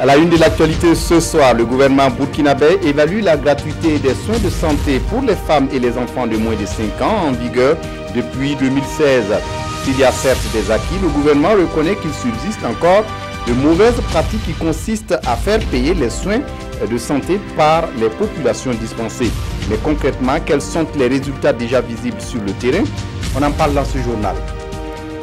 À la une de l'actualité ce soir, le gouvernement burkinabé évalue la gratuité des soins de santé pour les femmes et les enfants de moins de 5 ans en vigueur depuis 2016. S'il y a certes des acquis, le gouvernement reconnaît qu'il subsiste encore de mauvaises pratiques qui consistent à faire payer les soins de santé par les populations dispensées. Mais concrètement, quels sont les résultats déjà visibles sur le terrain? On en parle dans ce journal.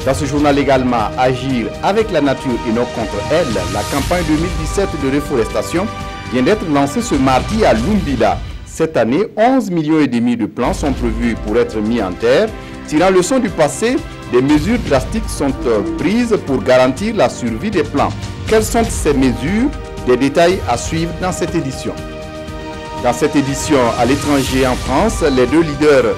Dans ce journal également, agir avec la nature et non contre elle. La campagne 2017 de reforestation vient d'être lancée ce mardi à Lumbila. Cette année, 11,5 millions de plants sont prévus pour être mis en terre. Tirant leçon du passé, des mesures drastiques sont prises pour garantir la survie des plants. Quelles sont ces mesures? Des détails à suivre dans cette édition. Dans cette édition, à l'étranger en France, les deux leaders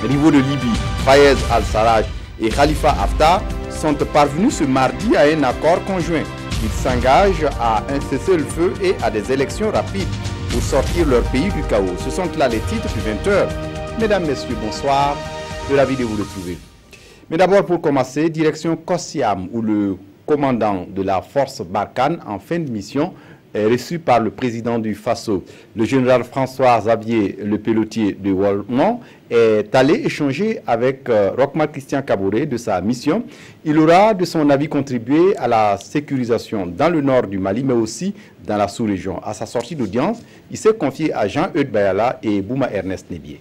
rivaux de Libye, Fayez al-Sarraj et Khalifa Haftar, sont parvenus ce mardi à un accord conjoint. Ils s'engagent à un cessez-le-feu et à des élections rapides pour sortir leur pays du chaos. Ce sont là les titres du 20h. Mesdames, Messieurs, bonsoir. De ravi de vous retrouver. Mais d'abord, pour commencer, direction Kossiam, où le commandant de la force Barkhane en fin de mission est reçu par le président du Faso. Le général François-Xavier Le Pellotier de Walmont est allé échanger avec Rochmark Christian Kaboré de sa mission. Il aura de son avis contribué à la sécurisation dans le nord du Mali, mais aussi dans la sous-région. À sa sortie d'audience, il s'est confié à Jean-Eudes Bayala et Bouma Ernest Nebié.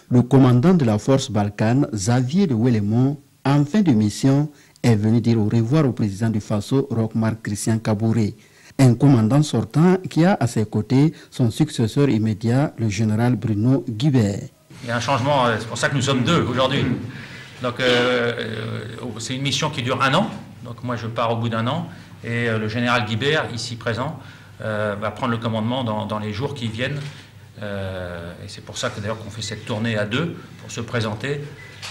Le commandant de la force Barkhane, Xavier de Walmont, en fin de mission, est venu dire au revoir au président du Faso, Rochmark Christian Kaboré, un commandant sortant qui a à ses côtés son successeur immédiat, le général Bruno Guibert. Il y a un changement, c'est pour ça que nous sommes deux aujourd'hui. Donc c'est une mission qui dure 1 an, donc moi je pars au bout d'1 an, et le général Guibert, ici présent, va prendre le commandement dans les jours qui viennent. Et c'est pour ça que d'ailleurs qu'on fait cette tournée à deux, pour se présenter,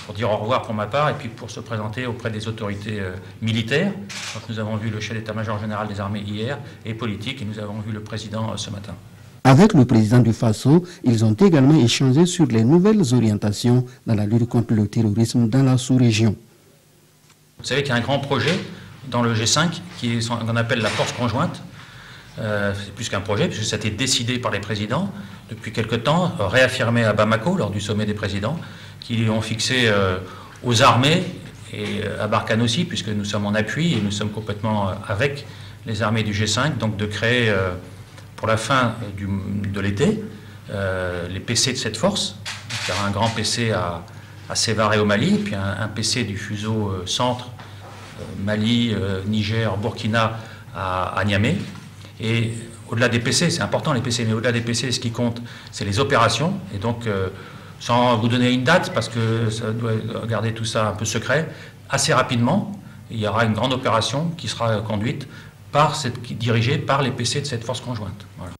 pour dire au revoir pour ma part, et puis pour se présenter auprès des autorités militaires. Donc nous avons vu le chef d'état-major général des armées hier, et politique, et nous avons vu le président ce matin. Avec le président du Faso, ils ont également échangé sur les nouvelles orientations dans la lutte contre le terrorisme dans la sous-région. Vous savez qu'il y a un grand projet dans le G5 qu'on appelle la force conjointe. C'est plus qu'un projet, puisque ça a été décidé par les présidents depuis quelque temps, réaffirmé à Bamako lors du sommet des présidents, qui ont fixé aux armées, et à Barkhane aussi, puisque nous sommes en appui et nous sommes complètement avec les armées du G5, donc de créer pour la fin de l'été les PC de cette force. Donc, il y aura un grand PC à Sévaré au Mali, puis un PC du fuseau centre Mali, Niger, Burkina à Niamey. Et au-delà des PC, c'est important les PC, mais au-delà des PC, ce qui compte, c'est les opérations. Et donc, sans vous donner une date, parce que ça doit garder tout ça un peu secret, assez rapidement, il y aura une grande opération qui sera conduite dirigée par les PC de cette force conjointe. Voilà.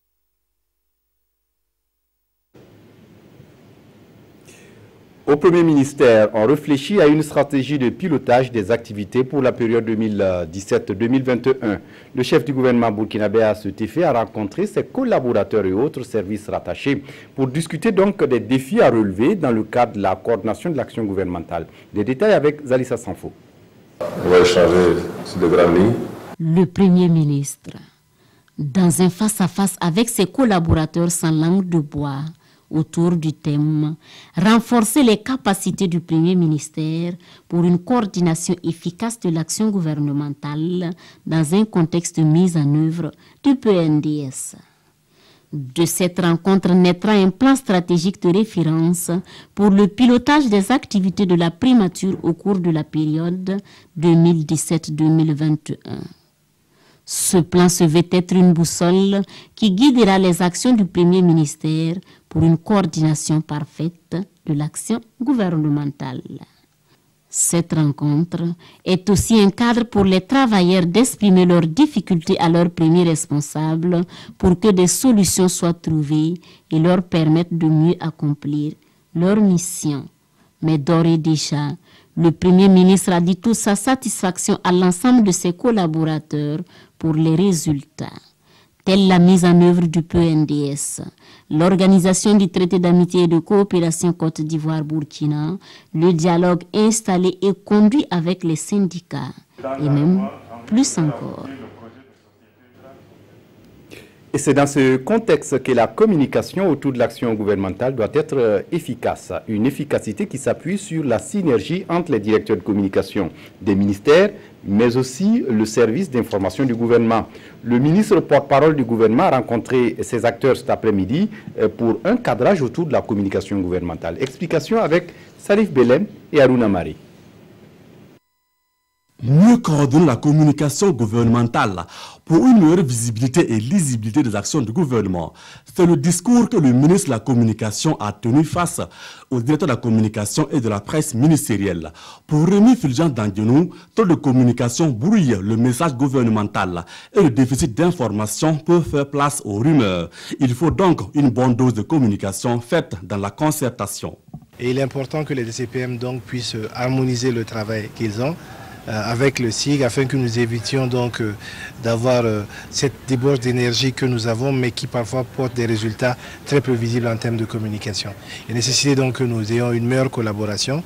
Au Premier ministère, on réfléchit à une stratégie de pilotage des activités pour la période 2017-2021. Le chef du gouvernement burkinabé à cet effet a rencontré ses collaborateurs et autres services rattachés pour discuter donc des défis à relever dans le cadre de la coordination de l'action gouvernementale. Des détails avec Zalissa Sanfo. On va échanger sur de grandes lignes. Le Premier ministre, dans un face-à-face avec ses collaborateurs sans langue de bois, autour du thème « Renforcer les capacités du Premier ministère pour une coordination efficace de l'action gouvernementale dans un contexte de mise en œuvre du PNDS ». De cette rencontre naîtra un plan stratégique de référence pour le pilotage des activités de la primature au cours de la période 2017-2021. Ce plan se veut être une boussole qui guidera les actions du Premier ministère pour une coordination parfaite de l'action gouvernementale. Cette rencontre est aussi un cadre pour les travailleurs d'exprimer leurs difficultés à leurs premiers responsables pour que des solutions soient trouvées et leur permettent de mieux accomplir leur mission. Mais d'ores et déjà, le Premier ministre a dit toute sa satisfaction à l'ensemble de ses collaborateurs pour les résultats, telle la mise en œuvre du PNDS, l'organisation du traité d'amitié et de coopération Côte d'Ivoire-Burkina, le dialogue installé et conduit avec les syndicats, et même plus encore. Et c'est dans ce contexte que la communication autour de l'action gouvernementale doit être efficace. Une efficacité qui s'appuie sur la synergie entre les directeurs de communication des ministères, mais aussi le service d'information du gouvernement. Le ministre porte-parole du gouvernement a rencontré ces acteurs cet après-midi pour un cadrage autour de la communication gouvernementale. Explication avec Salif Belem et Aruna Mari. Mieux coordonner la communication gouvernementale pour une meilleure visibilité et lisibilité des actions du gouvernement. C'est le discours que le ministre de la Communication a tenu face au directeur de la communication et de la presse ministérielle. Pour Rémi Fulgence Dandionou, trop de communication brouille le message gouvernemental et le déficit d'information peut faire place aux rumeurs. Il faut donc une bonne dose de communication faite dans la concertation. Et il est important que les DCPM donc puissent harmoniser le travail qu'ils ont avec le SIG afin que nous évitions donc d'avoir cette débauche d'énergie que nous avons mais qui parfois porte des résultats très peu visibles en termes de communication. Il est nécessaire donc que nous ayons une meilleure collaboration,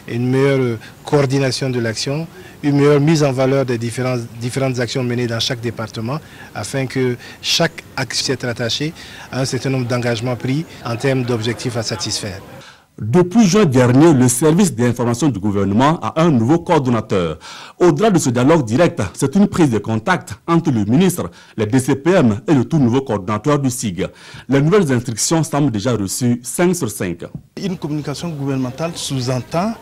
une meilleure coordination de l'action, une meilleure mise en valeur des différentes actions menées dans chaque département afin que chaque axe soit attaché à un certain nombre d'engagements pris en termes d'objectifs à satisfaire. Depuis juin dernier, le service d'information du gouvernement a un nouveau coordonnateur. Au-delà de ce dialogue direct, c'est une prise de contact entre le ministre, les DCPM et le tout nouveau coordonnateur du SIG. Les nouvelles instructions semblent déjà reçues 5 sur 5. Une communication gouvernementale sous-entend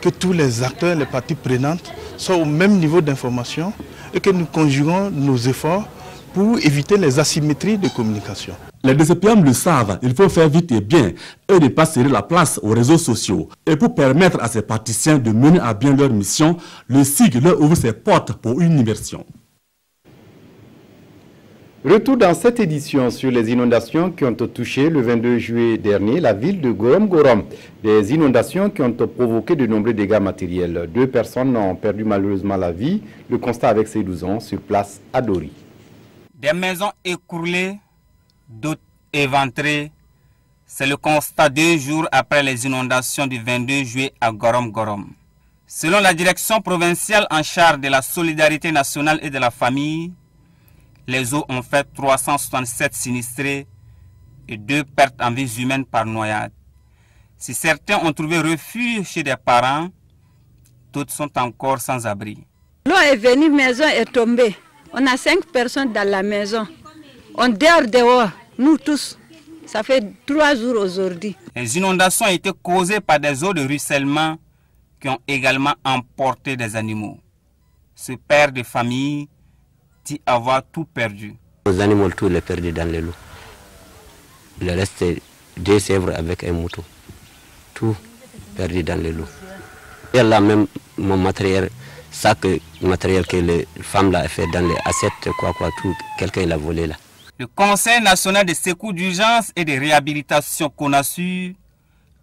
que tous les acteurs, les parties prenantes soient au même niveau d'information et que nous conjuguons nos efforts pour éviter les asymétries de communication. Les DCPM le savent, il faut faire vite et bien et ne pas céder la place aux réseaux sociaux. Et pour permettre à ces praticiens de mener à bien leur mission, le SIG leur ouvre ses portes pour une immersion. Retour dans cette édition sur les inondations qui ont touché le 22 juillet dernier la ville de Gorom. Des inondations qui ont provoqué de nombreux dégâts matériels. 2 personnes ont perdu malheureusement la vie. Le constat avec ces 12 ans sur place à Dori. Des maisons écroulées, d'autres éventrées. C'est le constat 2 jours après les inondations du 22 juillet à Gorom. Selon la direction provinciale en charge de la solidarité nationale et de la famille, les eaux ont fait 367 sinistrés et 2 pertes en vies humaines par noyade. Si certains ont trouvé refuge chez des parents, d'autres sont encore sans abri. L'eau est venue, maison est tombée. On a 5 personnes dans la maison. On dehors, nous tous. Ça fait 3 jours aujourd'hui. Les inondations ont été causées par des eaux de ruissellement qui ont également emporté des animaux. Ce père de famille dit avoir tout perdu. Les animaux, tout les perdu dans les lots. Le reste, c'est 2 chèvres avec un mouton. Tout perdu dans les lots. Et là même, mon matériel, matériel que les femmes là fait dans les assiettes, tout, quelqu'un l'a volé là. Le Conseil national de secours d'urgence et de réhabilitation CONASUR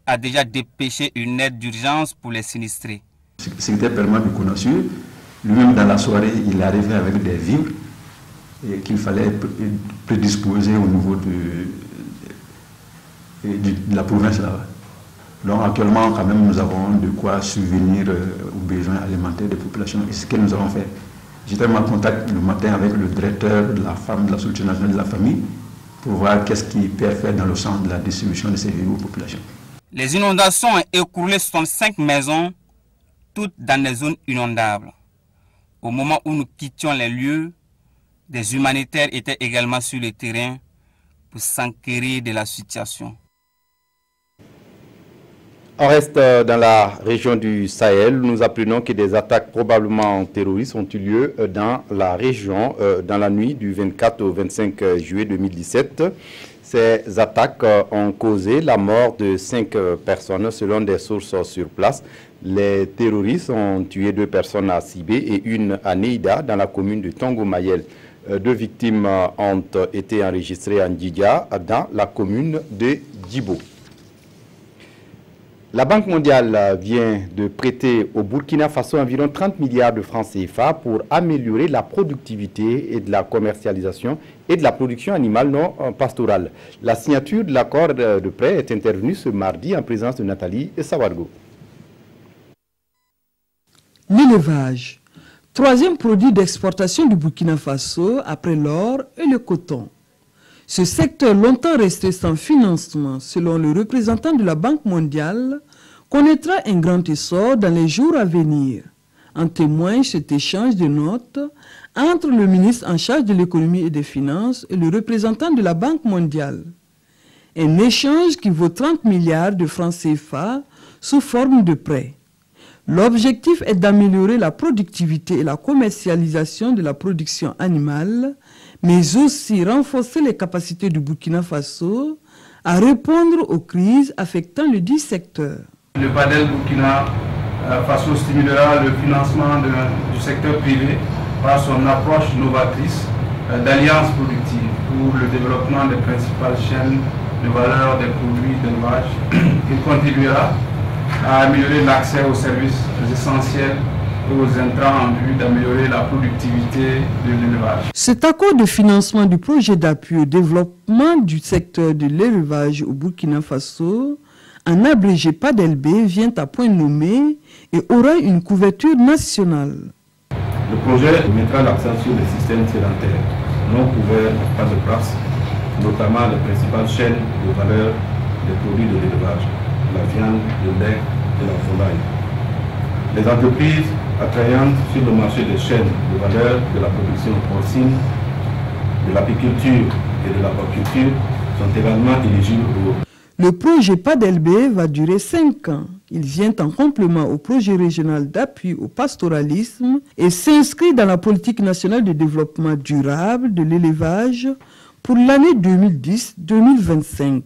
a déjà dépêché une aide d'urgence pour les sinistrés. Le secrétaire permanent du CONASUR, lui-même dans la soirée, il est arrivé avec des vivres qu'il fallait prédisposer au niveau de la province là. Donc actuellement, quand même, nous avons de quoi subvenir aux besoins alimentaires des populations. Et ce que nous avons fait, j'étais en contact le matin avec le directeur de la femme, de la Solidarité nationale de la famille, pour voir qu'est-ce qu'il peut faire dans le sens de la distribution de ces vivres aux populations. Les inondations ont écroulé 65 maisons, toutes dans des zones inondables. Au moment où nous quittions les lieux, des humanitaires étaient également sur le terrain pour s'enquérir de la situation. On reste dans la région du Sahel. Nous apprenons que des attaques probablement terroristes ont eu lieu dans la région dans la nuit du 24 au 25 juillet 2017. Ces attaques ont causé la mort de 5 personnes selon des sources sur place. Les terroristes ont tué 2 personnes à Sibé et une à Neida dans la commune de Tongo-Mayel. 2 victimes ont été enregistrées à Ndjidia dans la commune de Djibo. La Banque mondiale vient de prêter au Burkina Faso environ 30 milliards de francs CFA pour améliorer la productivité et de la commercialisation et de la production animale non pastorale. La signature de l'accord de prêt est intervenue ce mardi en présence de Nathalie Sawargo. L'élevage, 3e produit d'exportation du Burkina Faso après l'or et le coton. Ce secteur, longtemps resté sans financement, selon le représentant de la Banque mondiale, connaîtra un grand essor dans les jours à venir. En témoigne cet échange de notes entre le ministre en charge de l'économie et des finances et le représentant de la Banque mondiale. Un échange qui vaut 30 milliards de francs CFA sous forme de prêts. L'objectif est d'améliorer la productivité et la commercialisation de la production animale, mais aussi renforcer les capacités du Burkina Faso à répondre aux crises affectant le dit secteur. Le PADEL Burkina Faso stimulera le financement du secteur privé par son approche novatrice d'alliances productives pour le développement des principales chaînes de valeur des produits d'élevage. Il contribuera à améliorer l'accès aux services essentiels et aux intrants en vue d'améliorer la productivité de l'élevage. Cet accord de financement du projet d'appui au développement du secteur de l'élevage au Burkina Faso, en abrégé PADELB, vient à point nommé et aura une couverture nationale. Le projet mettra l'accent sur les systèmes sédentaires, non couverts par de place, notamment les principales chaînes de valeur des produits de l'élevage, la viande, le lait et la volaille. Les entreprises attrayantes sur le marché des chaînes de valeur de la production porcine, de l'apiculture et de l'aquaculture sont également éligibles au... Le projet PADELB va durer 5 ans. Il vient en complément au projet régional d'appui au pastoralisme et s'inscrit dans la politique nationale de développement durable de l'élevage pour l'année 2010-2025.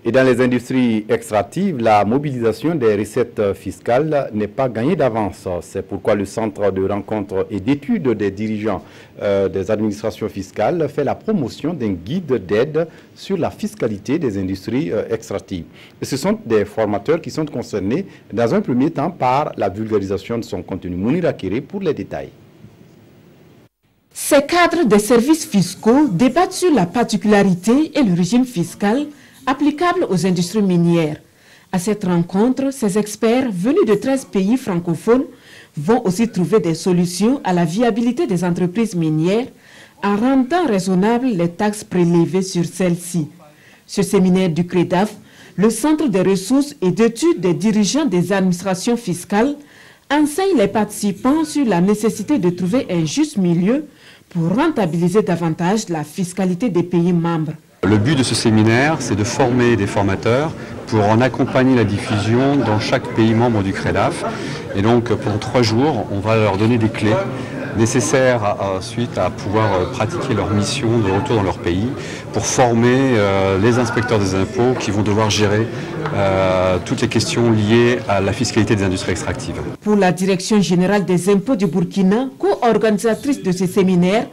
Et dans les industries extractives, la mobilisation des recettes fiscales n'est pas gagnée d'avance. C'est pourquoi le Centre de rencontre et d'études des dirigeants des administrations fiscales fait la promotion d'un guide d'aide sur la fiscalité des industries extractives. Et ce sont des formateurs qui sont concernés dans un premier temps par la vulgarisation de son contenu. Mounira Kéré pour les détails. Ces cadres des services fiscaux débattent sur la particularité et le régime fiscal applicable aux industries minières. À cette rencontre, ces experts venus de 13 pays francophones vont aussi trouver des solutions à la viabilité des entreprises minières en rendant raisonnables les taxes prélevées sur celles-ci. Ce séminaire du CREDAF, le Centre des ressources et d'études des dirigeants des administrations fiscales, enseigne les participants sur la nécessité de trouver un juste milieu pour rentabiliser davantage la fiscalité des pays membres. Le but de ce séminaire, c'est de former des formateurs pour en accompagner la diffusion dans chaque pays membre du CREDAF. Et donc, pendant 3 jours, on va leur donner des clés nécessaires ensuite à pouvoir pratiquer leur mission de retour dans leur pays pour former les inspecteurs des impôts qui vont devoir gérer toutes les questions liées à la fiscalité des industries extractives. Pour la Direction générale des impôts du Burkina, co-organisatrice de ce séminaire,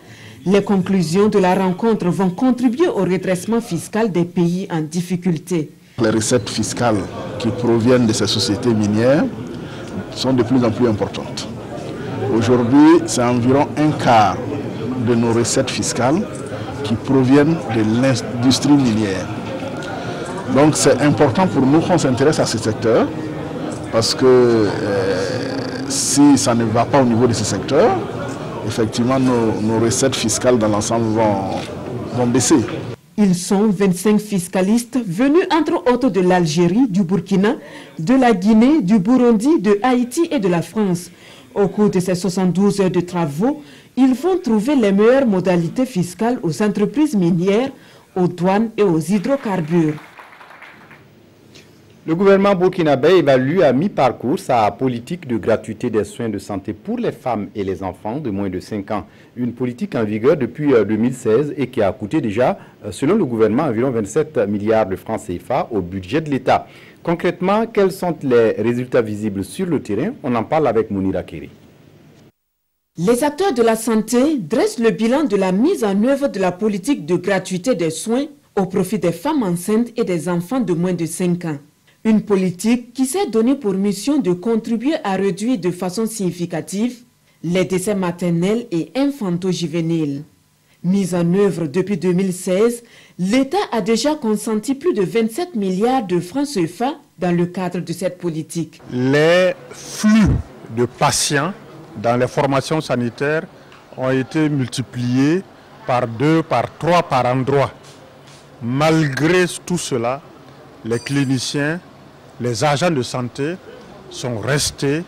les conclusions de la rencontre vont contribuer au redressement fiscal des pays en difficulté. Les recettes fiscales qui proviennent de ces sociétés minières sont de plus en plus importantes. Aujourd'hui, c'est environ un quart de nos recettes fiscales qui proviennent de l'industrie minière. Donc c'est important pour nous qu'on s'intéresse à ce secteur parce que si ça ne va pas au niveau de ce secteur, effectivement, nos recettes fiscales dans l'ensemble vont baisser. Ils sont 25 fiscalistes venus entre autres de l'Algérie, du Burkina, de la Guinée, du Burundi, de Haïti et de la France. Au cours de ces 72 heures de travaux, ils vont trouver les meilleures modalités fiscales aux entreprises minières, aux douanes et aux hydrocarbures. Le gouvernement burkinabé évalue à mi-parcours sa politique de gratuité des soins de santé pour les femmes et les enfants de moins de 5 ans. Une politique en vigueur depuis 2016 et qui a coûté déjà, selon le gouvernement, environ 27 milliards de francs CFA au budget de l'État. Concrètement, quels sont les résultats visibles sur le terrain? On en parle avec Mounira Kéré. Les acteurs de la santé dressent le bilan de la mise en œuvre de la politique de gratuité des soins au profit des femmes enceintes et des enfants de moins de 5 ans. Une politique qui s'est donnée pour mission de contribuer à réduire de façon significative les décès maternels et infantaux-juvéniles. Mise en œuvre depuis 2016, l'État a déjà consenti plus de 27 milliards de francs CFA dans le cadre de cette politique. Les flux de patients dans les formations sanitaires ont été multipliés par 2, par 3 par endroit. Malgré tout cela, les cliniciens, les agents de santé sont restés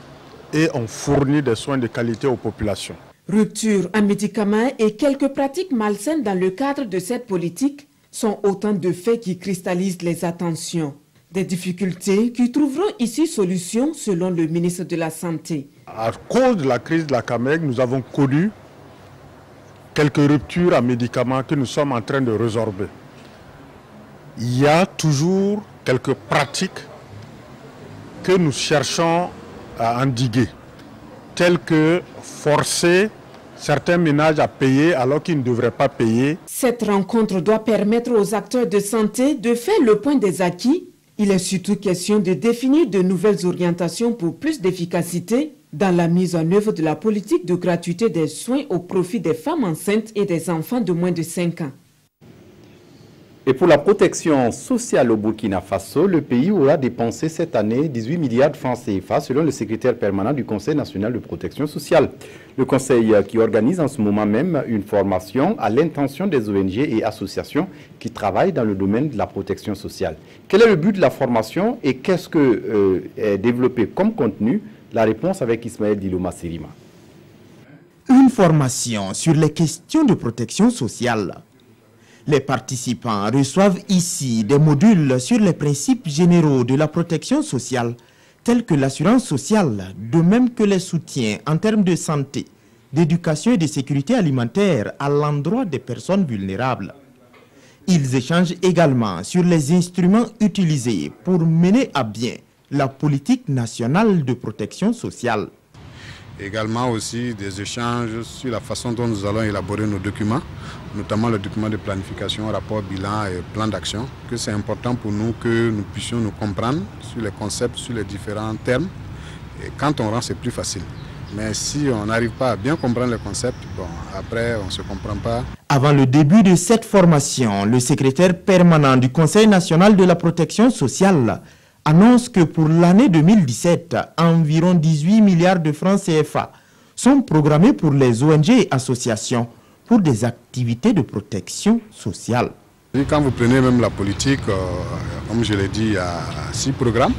et ont fourni des soins de qualité aux populations. Rupture en médicaments et quelques pratiques malsaines dans le cadre de cette politique sont autant de faits qui cristallisent les attentions. Des difficultés qui trouveront ici solution selon le ministre de la Santé. À cause de la crise de la CAMEG, nous avons connu quelques ruptures en médicaments que nous sommes en train de résorber. Il y a toujours quelques pratiques que nous cherchons à endiguer, telles que forcer certains ménages à payer alors qu'ils ne devraient pas payer. Cette rencontre doit permettre aux acteurs de santé de faire le point des acquis. Il est surtout question de définir de nouvelles orientations pour plus d'efficacité dans la mise en œuvre de la politique de gratuité des soins au profit des femmes enceintes et des enfants de moins de 5 ans. Et pour la protection sociale au Burkina Faso, le pays aura dépensé cette année 18 milliards de francs CFA selon le secrétaire permanent du Conseil national de protection sociale. Le Conseil qui organise en ce moment même une formation à l'intention des ONG et associations qui travaillent dans le domaine de la protection sociale. Quel est le but de la formation et qu'est-ce que est développé comme contenu? La réponse avec Ismaël Diloma Sirima. Une formation sur les questions de protection sociale. Les participants reçoivent ici des modules sur les principes généraux de la protection sociale, tels que l'assurance sociale, de même que les soutiens en termes de santé, d'éducation et de sécurité alimentaire à l'endroit des personnes vulnérables. Ils échangent également sur les instruments utilisés pour mener à bien la politique nationale de protection sociale. Également aussi des échanges sur la façon dont nous allons élaborer nos documents, notamment le document de planification, rapport, bilan et plan d'action, que c'est important pour nous que nous puissions nous comprendre sur les concepts, sur les différents termes. Et quand on rentre, c'est plus facile. Mais si on n'arrive pas à bien comprendre les concepts, bon, après on ne se comprend pas. Avant le début de cette formation, le secrétaire permanent du Conseil national de la protection sociale annonce que pour l'année 2017, environ 18 milliards de francs CFA sont programmés pour les ONG et associations pour des activités de protection sociale. Quand vous prenez même la politique, comme je l'ai dit, il y a 6 programmes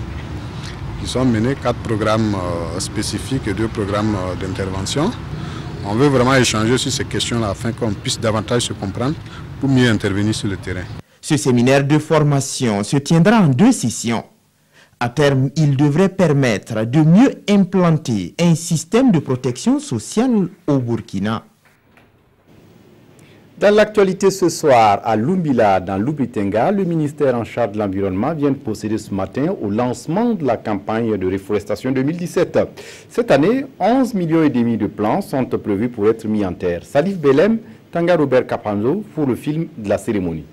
qui sont menés, 4 programmes spécifiques et 2 programmes d'intervention. On veut vraiment échanger sur ces questions-là afin qu'on puisse davantage se comprendre pour mieux intervenir sur le terrain. Ce séminaire de formation se tiendra en 2 sessions. À terme, il devrait permettre de mieux implanter un système de protection sociale au Burkina. Dans l'actualité ce soir, à Lumbila, dans l'Oubitenga, le ministère en charge de l'environnement vient de procéder ce matin au lancement de la campagne de réforestation 2017. Cette année, 11,5 millions de plants sont prévus pour être mis en terre. Salif Belem, Tanga Robert Kapanzo pour le film de la cérémonie.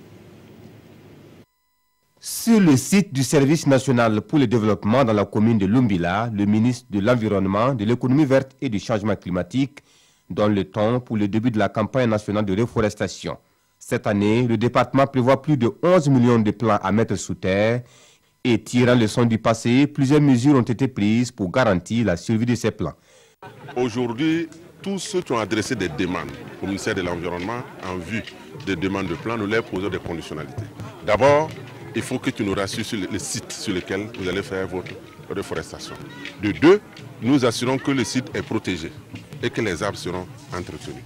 Sur le site du Service national pour le développement dans la commune de Lumbila, le ministre de l'Environnement, de l'économie verte et du changement climatique donne le ton pour le début de la campagne nationale de réforestation. Cette année, le département prévoit plus de 11 millions de plants à mettre sous terre et tirant leçon du passé, plusieurs mesures ont été prises pour garantir la survie de ces plants. Aujourd'hui, tous ceux qui ont adressé des demandes au ministère de l'Environnement en vue des demandes de plants, nous leur posons des conditionnalités. D'abord, il faut que tu nous rassures sur les sites sur lesquels vous allez faire votre réforestation. De 2, nous assurons que le site est protégé et que les arbres seront entretenus.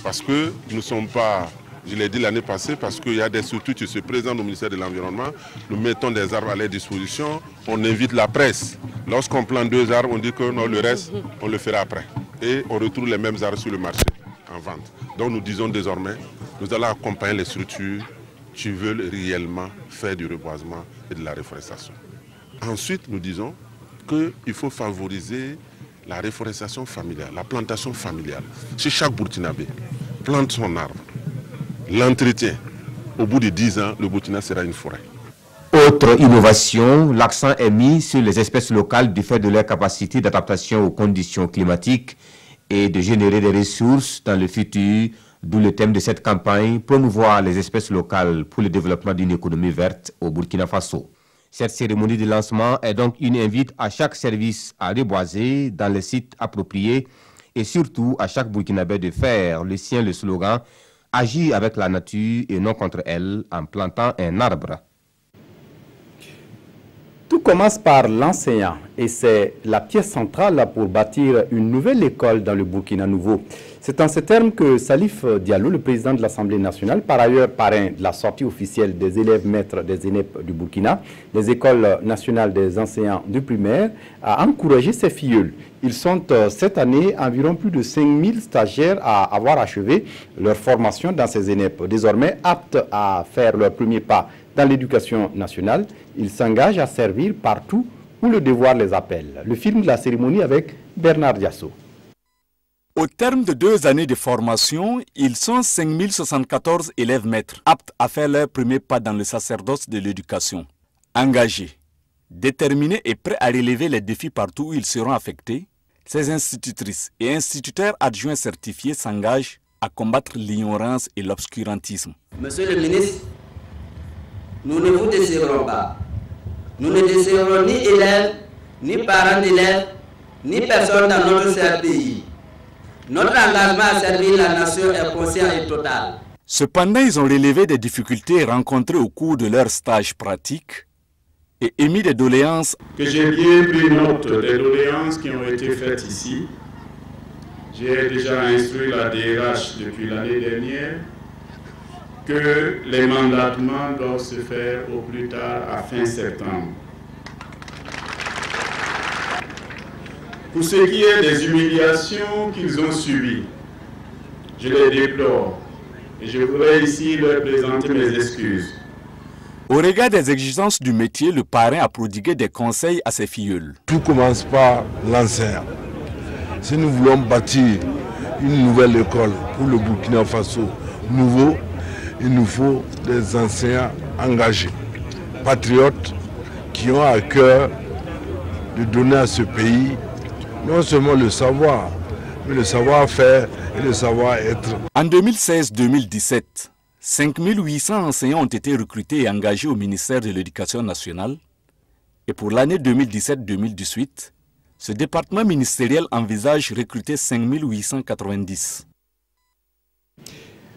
Parce que nous ne sommes pas, je l'ai dit l'année passée, parce qu'il y a des structures qui se présentent au ministère de l'Environnement, nous mettons des arbres à leur disposition, on invite la presse. Lorsqu'on plante 2 arbres, on dit que non, le reste, on le fera après. Et on retrouve les mêmes arbres sur le marché en vente. Donc nous disons désormais, nous allons accompagner les structures qui veulent réellement faire du reboisement et de la réforestation. Ensuite, nous disons qu'il faut favoriser la réforestation familiale, la plantation familiale. Chez chaque Burkinabé, plante son arbre, l'entretien. Au bout de 10 ans, le Burkina sera une forêt. Autre innovation, l'accent est mis sur les espèces locales du fait de leur capacité d'adaptation aux conditions climatiques et de générer des ressources dans le futur, d'où le thème de cette campagne, promouvoir les espèces locales pour le développement d'une économie verte au Burkina Faso. Cette cérémonie de lancement est donc une invite à chaque service à reboiser dans les sites appropriés et surtout à chaque Burkinabé de faire le sien le slogan agir avec la nature et non contre elle en plantant un arbre. Tout commence par l'enseignant et c'est la pièce centrale pour bâtir une nouvelle école dans le Burkina Nouveau. C'est en ces termes que Salif Diallo, le président de l'Assemblée nationale, par ailleurs parrain de la sortie officielle des élèves maîtres des ENEP du Burkina, des écoles nationales des enseignants du primaire, a encouragé ses filleuls. Ils sont cette année environ plus de 5000 stagiaires à avoir achevé leur formation dans ces ENEP. Désormais aptes à faire leur premier pas dans l'éducation nationale, ils s'engagent à servir partout où le devoir les appelle. Le film de la cérémonie avec Bernard Diasso. Au terme de 2 années de formation, ils sont 5074 élèves maîtres, aptes à faire leur premier pas dans le sacerdoce de l'éducation. Engagés, déterminés et prêts à relever les défis partout où ils seront affectés, ces institutrices et instituteurs adjoints certifiés s'engagent à combattre l'ignorance et l'obscurantisme. Monsieur le ministre, nous ne vous désirons pas. Nous ne désirons ni élèves, ni parents d'élèves, ni personne dans notre cher pays. Notre engagement à servir la nation est conscient et total. Cependant, ils ont relevé des difficultés rencontrées au cours de leur stage pratique et émis des doléances. Que j'ai bien pris note des doléances qui ont été faites ici. J'ai déjà instruit la DRH depuis l'année dernière que les mandatements doivent se faire au plus tard à fin septembre. Pour ce qui est des humiliations qu'ils ont subies, je les déplore et je voudrais ici leur présenter mes excuses. Au regard des exigences du métier, le parrain a prodigué des conseils à ses filleuls. Tout commence par l'enseignant. Si nous voulons bâtir une nouvelle école pour le Burkina Faso nouveau, il nous faut des enseignants engagés, patriotes, qui ont à cœur de donner à ce pays non seulement le savoir, mais le savoir-faire et le savoir-être. En 2016-2017, 5800 enseignants ont été recrutés et engagés au ministère de l'Éducation nationale. Et pour l'année 2017-2018, ce département ministériel envisage recruter 5890.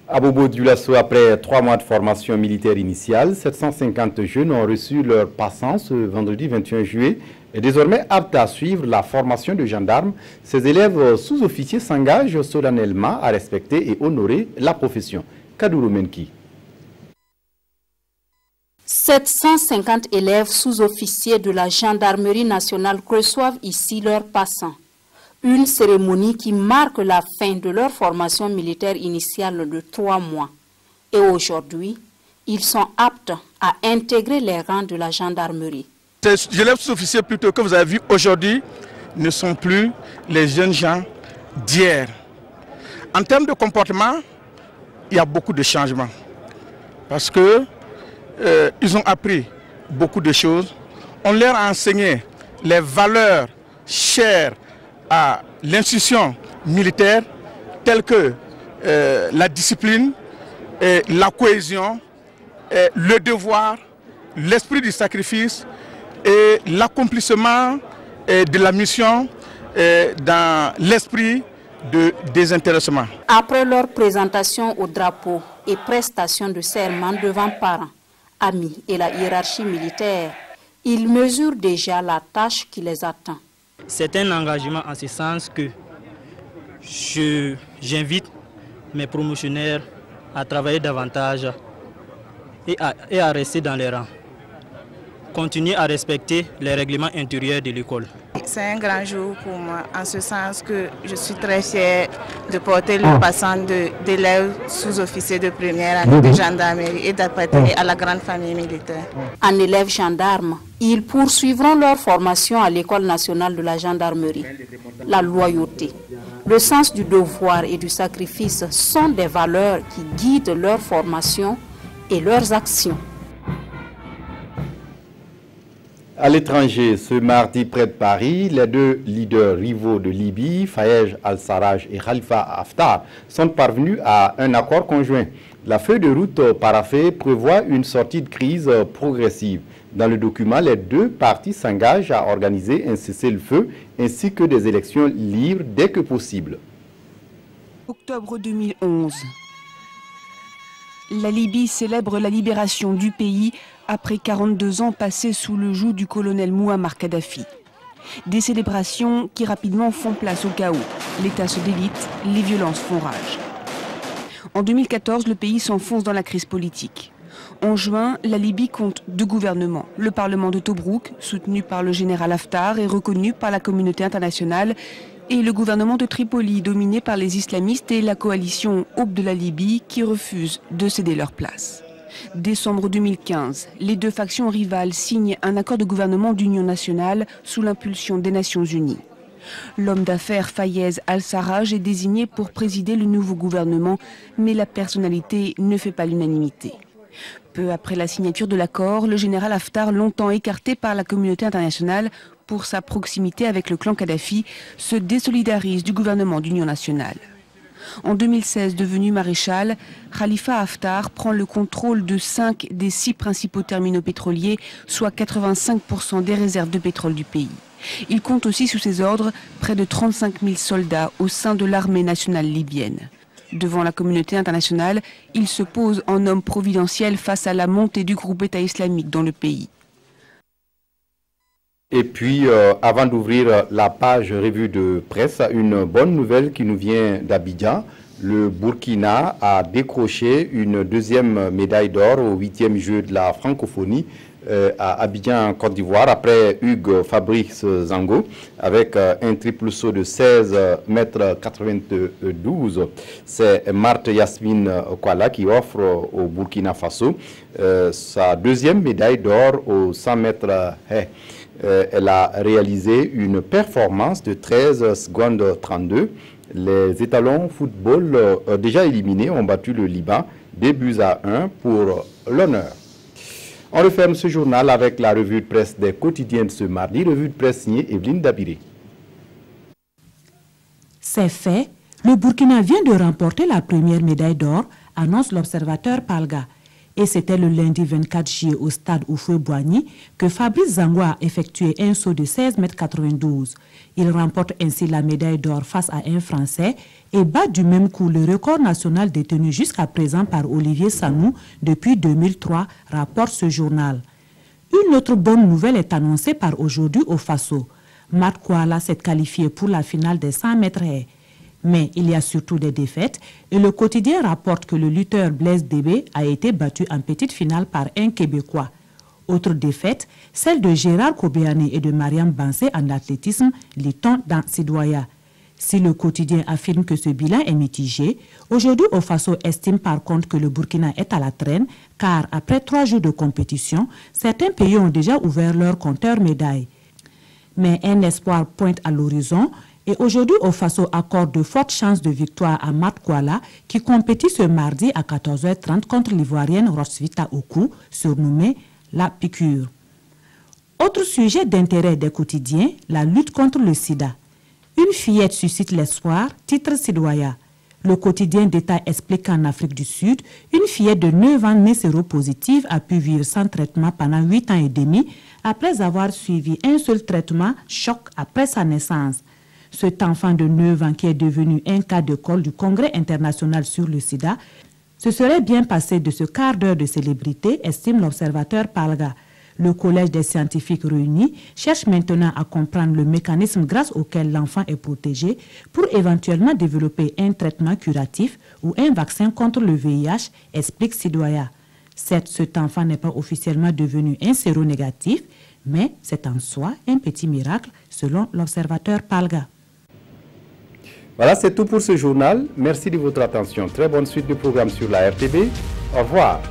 À Bobo Dioulasso, après 3 mois de formation militaire initiale, 750 jeunes ont reçu leur passant ce vendredi 21 juillet et désormais aptes à suivre la formation de gendarmes. Ces élèves sous-officiers s'engagent solennellement à respecter et honorer la profession. Kadourou Menki. 750 élèves sous-officiers de la gendarmerie nationale reçoivent ici leurs passants. Une cérémonie qui marque la fin de leur formation militaire initiale de 3 mois. Et aujourd'hui, ils sont aptes à intégrer les rangs de la gendarmerie. Ces élèves sous-officiers plutôt que vous avez vus aujourd'hui ne sont plus les jeunes gens d'hier. En termes de comportement, il y a beaucoup de changements. Parce que ils ont appris beaucoup de choses. On leur a enseigné les valeurs chères à l'institution militaire, telles que la discipline, la cohésion, le devoir, l'esprit du sacrifice et l'accomplissement de la mission dans l'esprit de désintéressement. Après leur présentation au drapeau et prestation de serment devant parents, amis et la hiérarchie militaire, ils mesurent déjà la tâche qui les attend. C'est un engagement en ce sens que j'invite mes promotionnaires à travailler davantage et à rester dans les rangs. Continuer à respecter les règlements intérieurs de l'école. C'est un grand jour pour moi, en ce sens que je suis très fière de porter le passant d'élèves sous-officiers de première année de gendarmerie et d'appartenir à la grande famille militaire. En élèves gendarmes, ils poursuivront leur formation à l'École nationale de la gendarmerie. La loyauté, le sens du devoir et du sacrifice sont des valeurs qui guident leur formation et leurs actions. À l'étranger, ce mardi près de Paris, les 2 leaders rivaux de Libye, Fayez al-Sarraj et Khalifa Haftar, sont parvenus à un accord conjoint. La feuille de route paraphée prévoit une sortie de crise progressive. Dans le document, les 2 parties s'engagent à organiser un cessez-le-feu ainsi que des élections libres dès que possible. Octobre 2011. La Libye célèbre la libération du pays après 42 ans passés sous le joug du colonel Mouammar Kadhafi. Des célébrations qui rapidement font place au chaos. L'État se délite, les violences font rage. En 2014, le pays s'enfonce dans la crise politique. En juin, la Libye compte 2 gouvernements. Le Parlement de Tobrouk, soutenu par le général Haftar et reconnu par la communauté internationale, et le gouvernement de Tripoli, dominé par les islamistes et la coalition Aube de la Libye, qui refusent de céder leur place. Décembre 2015, les 2 factions rivales signent un accord de gouvernement d'union nationale sous l'impulsion des Nations Unies. L'homme d'affaires Fayez al-Sarraj est désigné pour présider le nouveau gouvernement, mais la personnalité ne fait pas l'unanimité. Peu après la signature de l'accord, le général Haftar, longtemps écarté par la communauté internationale pour sa proximité avec le clan Kadhafi, se désolidarise du gouvernement d'union nationale. En 2016, devenu maréchal, Khalifa Haftar prend le contrôle de 5 des 6 principaux terminaux pétroliers, soit 85% des réserves de pétrole du pays. Il compte aussi sous ses ordres près de 35 000 soldats au sein de l'armée nationale libyenne. Devant la communauté internationale, il se pose en homme providentiel face à la montée du groupe État islamique dans le pays. Et puis, avant d'ouvrir la page revue de presse, une bonne nouvelle qui nous vient d'Abidjan. Le Burkina a décroché une 2e médaille d'or au 8e jeu de la francophonie à Abidjan, en Côte d'Ivoire, après Hugues Fabrice Zango, avec un triple saut de 16,92 m. C'est Marthe Yasmine Kwala qui offre au Burkina Faso sa 2e médaille d'or au 100 mètres haies. Elle a réalisé une performance de 13 secondes 32. Les étalons football déjà éliminés ont battu le Liban 2-1 pour l'honneur. On referme ce journal avec la revue de presse des quotidiens de ce mardi, revue de presse signée Evelyne Dabiré. C'est fait, le Burkina vient de remporter la première médaille d'or, annonce l'observateur Palga. Et c'était le lundi 24 juillet au stade Oufoué-Boigny que Fabrice Zango a effectué un saut de 16,92 m. Il remporte ainsi la médaille d'or face à un Français et bat du même coup le record national détenu jusqu'à présent par Olivier Sanou depuis 2003, rapporte ce journal. Une autre bonne nouvelle est annoncée par aujourd'hui au Faso. Mat Kouala s'est qualifié pour la finale des 100 mètres haies. Mais il y a surtout des défaites et le quotidien rapporte que le lutteur Blaise Débé a été battu en petite finale par un Québécois. Autre défaite, celle de Gérard Kobéané et de Mariam Bansé en athlétisme, lit-on dans Sidoya. Si le quotidien affirme que ce bilan est mitigé, aujourd'hui au Faso estime par contre que le Burkina est à la traîne car après 3 jours de compétition, certains pays ont déjà ouvert leur compteur médailles. Mais un espoir pointe à l'horizon. Et aujourd'hui, au Faso accorde de fortes chances de victoire à Mat Kouala, qui compétit ce mardi à 14h30 contre l'Ivoirienne Rosvita Oku, surnommée la piqûre. Autre sujet d'intérêt des quotidiens, la lutte contre le sida. Une fillette suscite l'espoir, titre Sidoya. Le quotidien d'État explique qu'en Afrique du Sud, une fillette de 9 ans née séropositive a pu vivre sans traitement pendant 8 ans et demi après avoir suivi un seul traitement, choc, après sa naissance. Cet enfant de 9 ans qui est devenu un cas d'école du Congrès international sur le sida, se serait bien passé de ce quart d'heure de célébrité, estime l'observateur Palga. Le Collège des scientifiques réunis cherche maintenant à comprendre le mécanisme grâce auquel l'enfant est protégé pour éventuellement développer un traitement curatif ou un vaccin contre le VIH, explique Sidoya. Certes, cet enfant n'est pas officiellement devenu un séronégatif, mais c'est en soi un petit miracle, selon l'observateur Palga. Voilà, c'est tout pour ce journal. Merci de votre attention. Très bonne suite de programme sur la RTB. Au revoir.